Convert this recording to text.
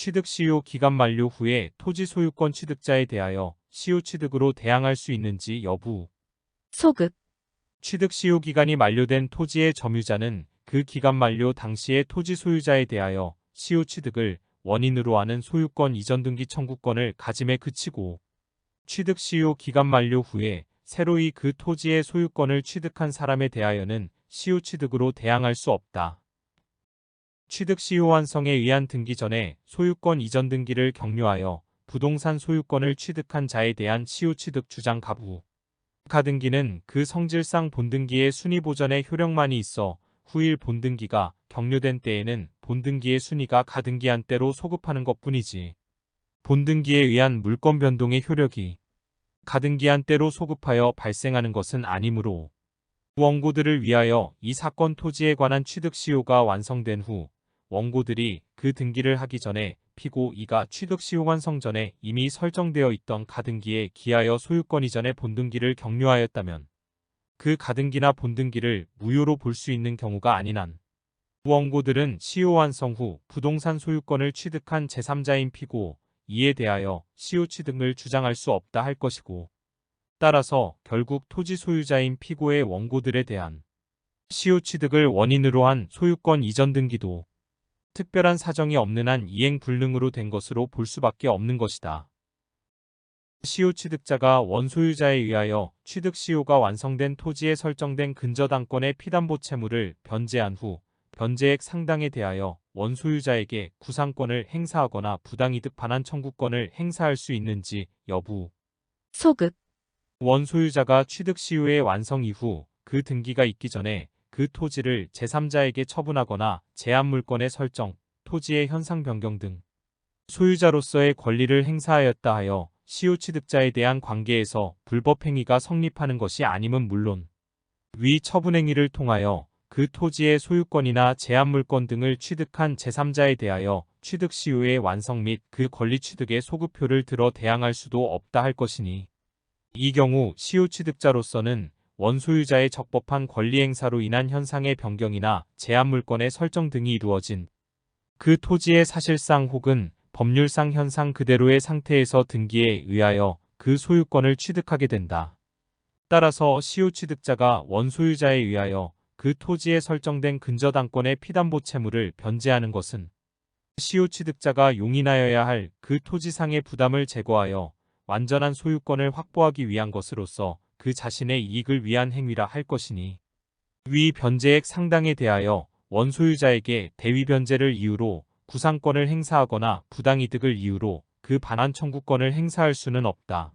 취득 시효 기간 만료 후에 토지 소유권 취득자에 대하여 시효 취득으로 대항할 수 있는지 여부. 소급, 취득 시효 기간이 만료된 토지의 점유자는 그 기간 만료 당시의 토지 소유자에 대하여 시효 취득을 원인으로 하는 소유권 이전 등기 청구권을 가짐에 그치고, 취득 시효 기간 만료 후에 새로이 그 토지의 소유권을 취득한 사람에 대하여는 시효 취득으로 대항할 수 없다. 취득 시효 완성에 의한 등기 전에 소유권 이전 등기를 격려하여 부동산 소유권을 취득한 자에 대한 시효 취득 주장 가부. 가등기는 그 성질상 본등기의 순위 보전에 효력만이 있어 후일 본등기가 격려된 때에는 본등기의 순위가 가등기한 때로 소급하는 것뿐이지, 본등기에 의한 물권 변동의 효력이 가등기한 때로 소급하여 발생하는 것은 아니므로, 원고들을 위하여 이 사건 토지에 관한 취득 시효가 완성된 후 원고들이 그 등기를 하기 전에 피고 2가 취득 시효 완성 전에 이미 설정되어 있던 가등기에 기하여 소유권 이전의 본등기를 격려하였다면 그 가등기나 본등기를 무효로 볼 수 있는 경우가 아닌 한 원고들은 시효 완성 후 부동산 소유권을 취득한 제3자인 피고 2에 대하여 시효 취득을 주장할 수 없다 할 것이고, 따라서 결국 토지 소유자인 피고의 원고들에 대한 시효 취득을 원인으로 한 소유권 이전 등기도 특별한 사정이 없는 한 이행 불능으로 된 것으로 볼 수밖에 없는 것이다. 시효 취득자가 원소유자에 의하여 취득 시효가 완성된 토지에 설정된 근저당권의 피담보 채무를 변제한 후 변제액 상당에 대하여 원소유자에게 구상권을 행사하거나 부당이득 반환 청구권을 행사할 수 있는지 여부. 소급, 원소유자가 취득 시효의 완성 이후 그 등기가 있기 전에 그 토지를 제3자에게 처분하거나 제한물권의 설정, 토지의 현상 변경 등 소유자로서의 권리를 행사하였다 하여 시효 취득자에 대한 관계에서 불법 행위가 성립하는 것이 아님은 물론, 위 처분 행위를 통하여 그 토지의 소유권이나 제한물권 등을 취득한 제3자에 대하여 취득 시효의 완성 및 그 권리 취득의 소급표를 들어 대항할 수도 없다 할 것이니, 이 경우 시효 취득자로서는 원소유자의 적법한 권리 행사로 인한 현상의 변경이나 제한물권의 설정 등이 이루어진 그 토지의 사실상 혹은 법률상 현상 그대로의 상태에서 등기에 의하여 그 소유권을 취득하게 된다. 따라서 시효 취득자가 원소유자에 의하여 그 토지에 설정된 근저당권의 피담보 채무를 변제하는 것은 시효 취득자가 용인하여야 할 그 토지상의 부담을 제거하여 완전한 소유권을 확보하기 위한 것으로서 그 자신의 이익을 위한 행위라 할 것이니, 위 변제액 상당에 대하여 원소유자에게 대위 변제를 이유로 구상권을 행사하거나 부당이득을 이유로 그 반환 청구권을 행사할 수는 없다.